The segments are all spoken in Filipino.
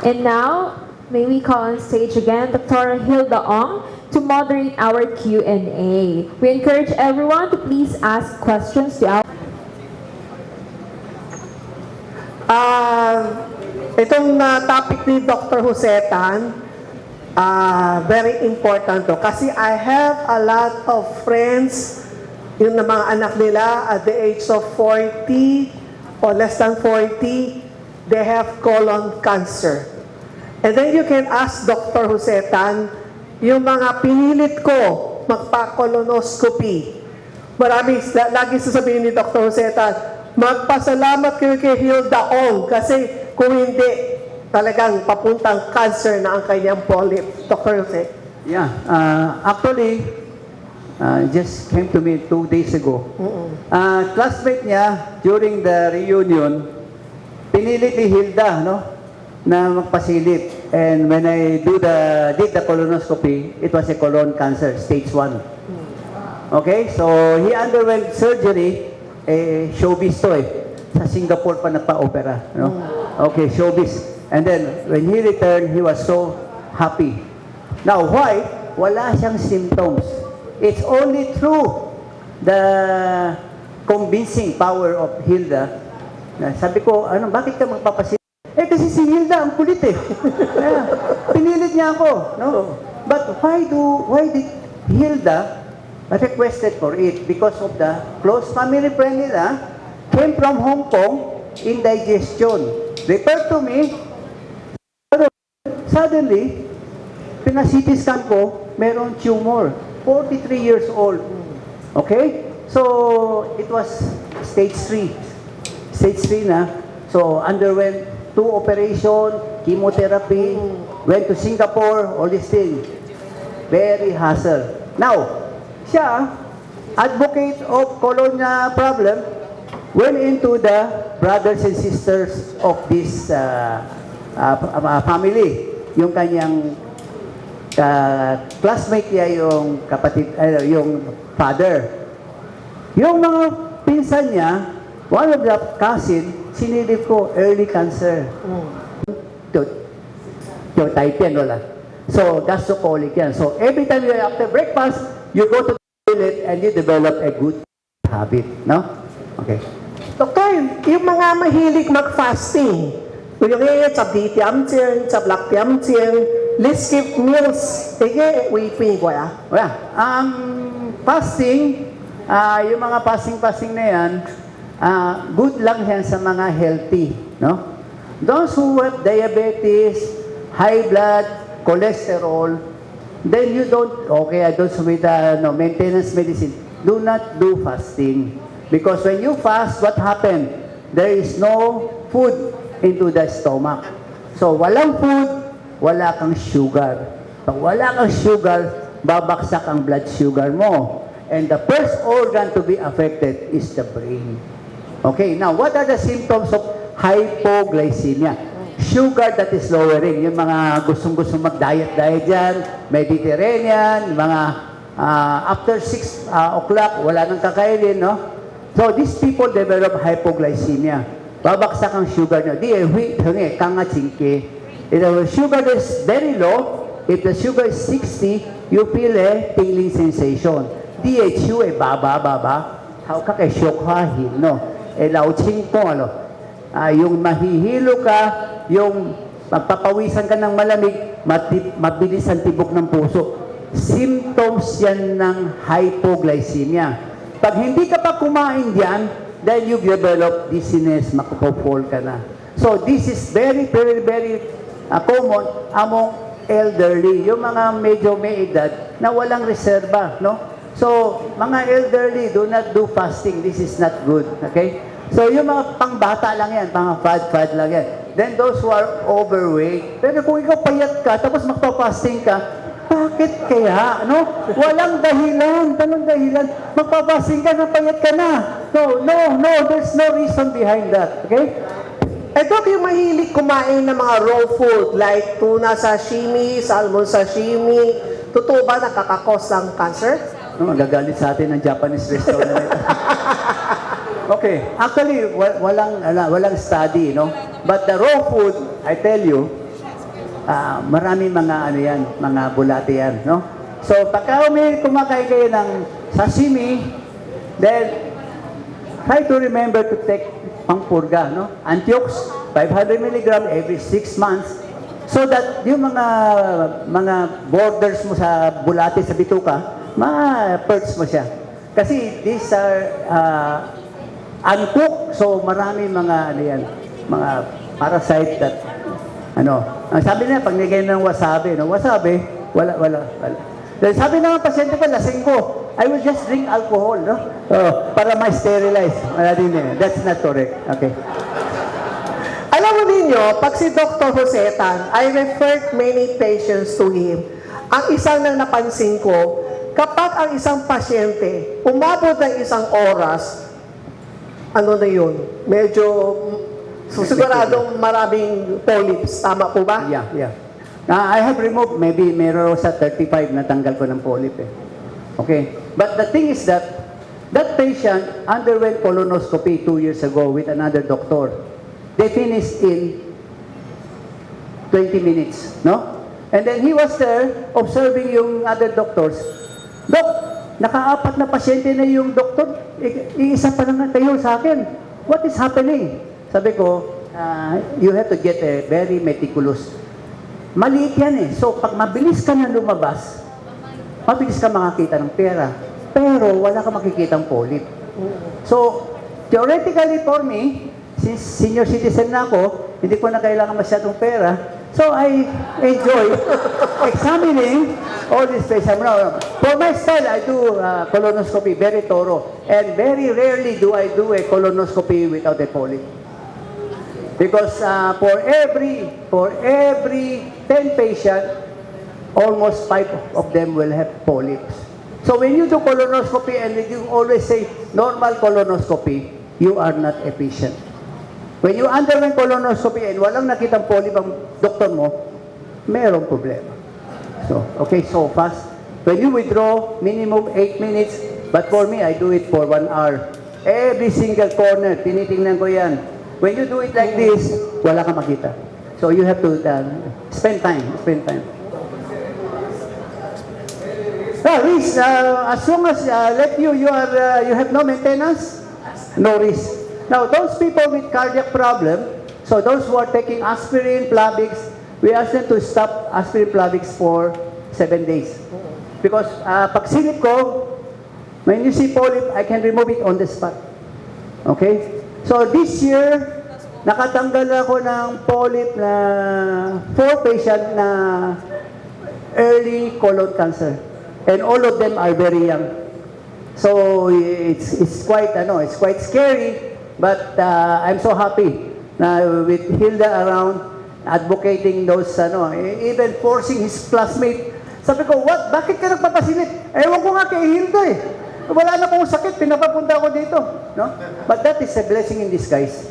And now, may we call on stage again Dr. Hilda Ong to moderate our Q&A. We encourage everyone to please ask questions to our... Itong topic ni Dr. Josetan, very important to. Kasi I have a lot of friends, yung na mga anak nila at the age of 40 or less than 40, they have colon cancer. And then you can ask Dr. Josetan, yung mga pinilit ko magpa-colonoscopy. Lagi sasabihin ni Dr. Josetan, magpasalamat kayo kay Hilda Ong kasi kung hindi, talagang papuntang cancer na ang kanyang polyp. Dr. Jose. Yeah, actually, just came to me 2 days ago. Classmate niya, during the reunion, pinilit ni Hilda, no, na magpasilip. And when I did the colonoscopy, it was a colon cancer, stage 1. Okay, so he underwent surgery, showbiz to sa Singapore pa nagpa-opera, no? Okay, showbiz. And then, when he returned, he was so happy. Now, why? Wala siyang symptoms. It's only through the convincing power of Hilda. Na sabi ko, bakit ka magpapasilip? Kasi si Hilda, ang kulit Kaya, pinilit niya ako. No? But why did Hilda requested for it? Because of the close family friend nila came from Hong Kong, indigestion. Refer to me, suddenly, pina-CT scan ko, merong tumor. 43 years old. Okay? So, it was stage 3. Stage 3 na. So, underwent 2 operation, chemotherapy, went to Singapore, all these things. Very hassle. Now, siya, advocate of colon problem, went into the brothers and sisters of this family. Yung kanyang classmate niya, yung kapatid, yung father. Yung mga pinsan niya, one of the cousin, sinilip ko, early cancer. Type yan, wala. So, gastrocolic yan. So, every time you after breakfast, you go to the toilet and you develop a good habit. No? Okay. Doktor, yung mga mahilig mag-fasting, yung sa DTM-chen, sa Black-TM-chen, let's skip meals. Sige, wipin ko Fasting, yung mga fasting na yan, good lang yan sa mga healthy. No? Those who have diabetes, high blood, cholesterol, then you don't, those with maintenance medicine, do not do fasting. Because when you fast, what happened? There is no food into the stomach. So, walang food, wala kang sugar. Pag wala kang sugar, babaksak ang blood sugar mo. And the first organ to be affected is the brain. Okay, now, what are the symptoms of hypoglycemia? Sugar that is lowering. Yung mga gustong-gustong mag-diet dyan, Mediterranean, mga after 6 o'clock, wala nang kakainin, no? So, these people develop hypoglycemia. Babaksak ang sugar nyo. If the sugar is very low, if the sugar is 60, you feel a tingling sensation. DHU, baba. How ka kay shock hahin, no? Lauching po, yung mahihilo ka, yung magpapawisan ka ng malamig, mabilis ang tibok ng puso. Symptoms yan ng hypoglycemia. Pag hindi ka pa kumain diyan, then you develop dizziness, makapopol ka na. So, this is very common among elderly, yung mga medyo may edad na walang reserba, no? So, mga elderly, do not do fasting. This is not good, okay? So, yung mga pangbata lang yan, mga fad lang yan. Then, those who are overweight, pero kung ikaw payat ka, tapos magpa-fasting ka, bakit kaya? No? Walang dahilan. Tanong dahilan. Magpapasing ka na, payat ka na. No. There's no reason behind that. Okay? Ito yung mahilig kumain ng mga raw food like tuna sashimi, salmon sashimi. Totoo ba nakakakos ng cancer? No, gagalit sa atin ng Japanese restaurant. Okay. Actually, walang study, no? But the raw food, I tell you, marami mga ano yan, mga bulate yan, no? So, pagka kumakain kayo ng sashimi, then try to remember to take pangpurga, no? Antiox, 500 milligram every 6 months, so that yung mga borders mo sa bulate sa bituka, ma-purge mo siya. Kasi these are uncooked, so marami mga ano yan, mga parasite that ano. Ang sabi nila, pag nilagay ng wasabi, no? Wasabi, wala. Then sabi ng pasyente ko, lasing ko, I will just drink alcohol, no? Para ma-sterilize. Wala din eh. That's not correct. Okay. Alam mo ninyo, pag si Dr. Josetan, I referred many patients to him. Ang isang nang napansin ko, kapag ang isang pasyente umabot ng isang oras, ano na yun? Medyo siguradong maraming polyps. Tama po ba? Yeah. I have removed, maybe meron sa 35 na tanggal ko ng polyp eh. Okay. But the thing is that patient underwent colonoscopy 2 years ago with another doctor. They finished in 20 minutes, no? And then he was there observing yung other doctors. Dok, naka-4 na pasyente na yung doktor. Iisa pa lang kayo sa akin. What is happening? Sabi ko, you have to get very meticulous. Maliit yan eh. So, pag mabilis ka na lumabas, mabilis ka makakita ng pera. Pero, wala ka makikitang polyp. So, theoretically for me, since senior citizen na ako, hindi ko na kailangan masyadong pera, so I enjoy examining all these patients. For my style, I do colonoscopy very thorough. And very rarely do I do a colonoscopy without a polyp. Because for every 10 patients, almost 5 of them will have polyps. So when you do colonoscopy and you always say normal colonoscopy, you are not efficient. When you underwent colonoscopy and walang nakitang polyp ang doktor mo, mayroong problema. So, okay, so fast. When you withdraw, minimum 8 minutes, but for me, I do it for 1 hour. Every single corner, tinitingnan ko yan. When you do it like this, wala kang makita. So you have to spend time. Risk, as long as you have no maintenance, no risk. Now, those people with cardiac problem, so those who are taking aspirin, Plavix, we ask them to stop aspirin, Plavix for 7 days. Because pag silip ko, when you see polyp, I can remove it on the spot. Okay? So this year, nakatanggal ako ng polyp na 4 patient na early colon cancer. And all of them are very young. So it's quite scary, but I'm so happy na with Hilda around advocating those even forcing his classmate. Sabi ko, what? Bakit ka nagpapasilip? Ewan ko nga kay Hilda eh. Wala na akong sakit, pinapapunta ako dito. No? But that is a blessing in disguise.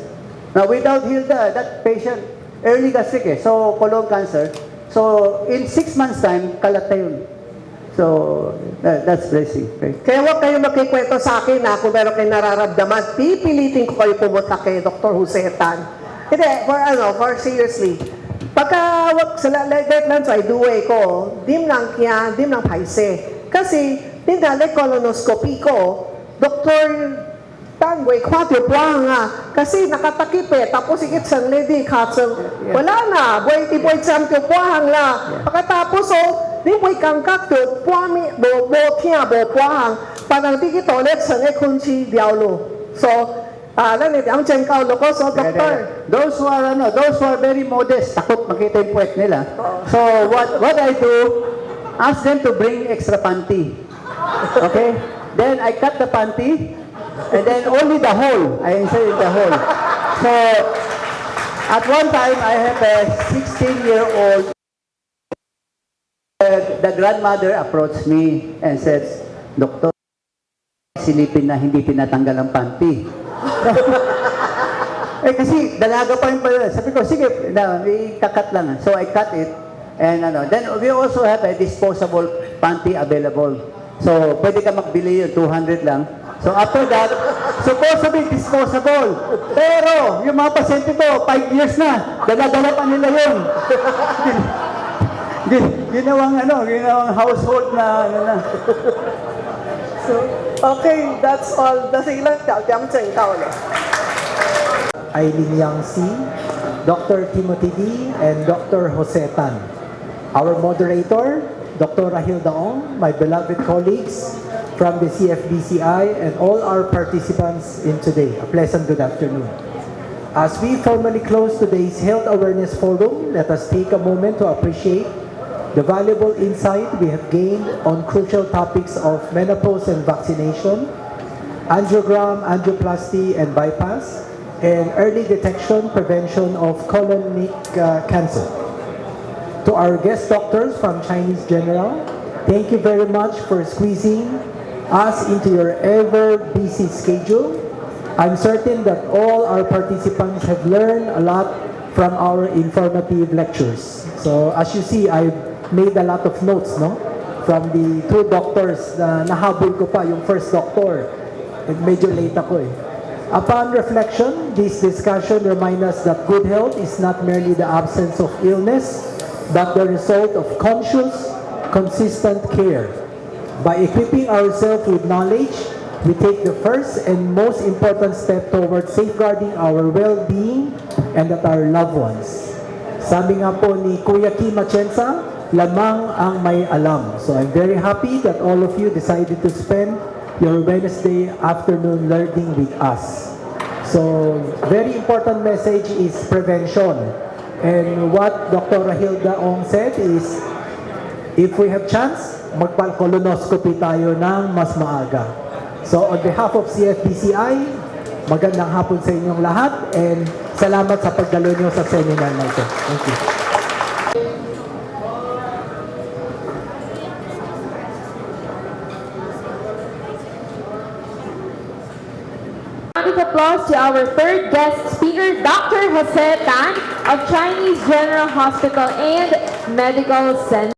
Now, without Hilda, that patient, early gastric so colon cancer. So, in 6 months' time, kalat na yun. So, that's blessing. Okay? Kaya huwag kayo magkikwento sa akin na kung meron kayo nararamdaman, pipilitin ko kayo pumunta kay Dr. Josetan. Hindi, for seriously. Pagka sa like lang sa iduwe ko, dim lang paise. Kasi, tinalay colonoscopy ko, Dr. Tangway, kwatyo buwang nga. Kasi nakatakip tapos ikit sang lady, katsang, wala na, buhay ti buhay samtyo buwang la. Pagkatapos, di buhay kang kakto, buwami, bo buwang, parang di kita ulit sang ekunchi diawlo. So, ang tiyan kaulo ko, so doktor. Those who are very modest, takot makita yung puwet nila. So, what I do, ask them to bring extra panty. Okay? Then I cut the panty, and then only the hole. I insert the hole. So, at one time, I have a 16-year-old. The grandmother approached me and said, Doktor, silipin na hindi tinatanggal ang panty. Kasi dalaga pa yung pala. Sabi ko, sige, ikakat lang. So I cut it. And then we also have a disposable panty available. So pwede ka magbili yun, 200 lang. So after that, supposedly disposable. Pero yung mga pasyente ko, 5 years na, dala-dala pa nila yun. ginawang household na, So, okay, that's all. 2点整到了。 Eileen Yang C, Dr. Timothy D, and Dr. Jose Tan. Our moderator, Dr. Rahil Daong, my beloved colleagues from the CFBCI, and all our participants in today. A pleasant good afternoon. As we formally close today's Health Awareness Forum, let us take a moment to appreciate the valuable insight we have gained on crucial topics of menopause and vaccination, angiogram, angioplasty and bypass, and early detection, prevention of colonic cancer. To our guest doctors from Chinese General, thank you very much for squeezing us into your ever busy schedule. I'm certain that all our participants have learned a lot from our informative lectures. So as you see, I've made a lot of notes, no? From the two doctors na nahabol ko pa, yung first doctor. Medyo late ako eh. Upon reflection, this discussion reminds us that good health is not merely the absence of illness, but the result of conscious, consistent care. By equipping ourselves with knowledge, we take the first and most important step towards safeguarding our well-being and that our loved ones. Sabi nga po ni Kuya Kim Atienza, lamang ang may alam. So I'm very happy that all of you decided to spend your Wednesday afternoon learning with us. So, very important message is prevention. And what Dr. Rahil Daong said is, if we have chance, magpa-colonoscopy tayo ng mas maaga. So, on behalf of CFBCI, magandang hapon sa inyong lahat and salamat sa pagdalo nyo sa seminar na ito. Thank you. Round of applause to our third guest speaker, Dr. Jose Tan of Chinese General Hospital and Medical Center.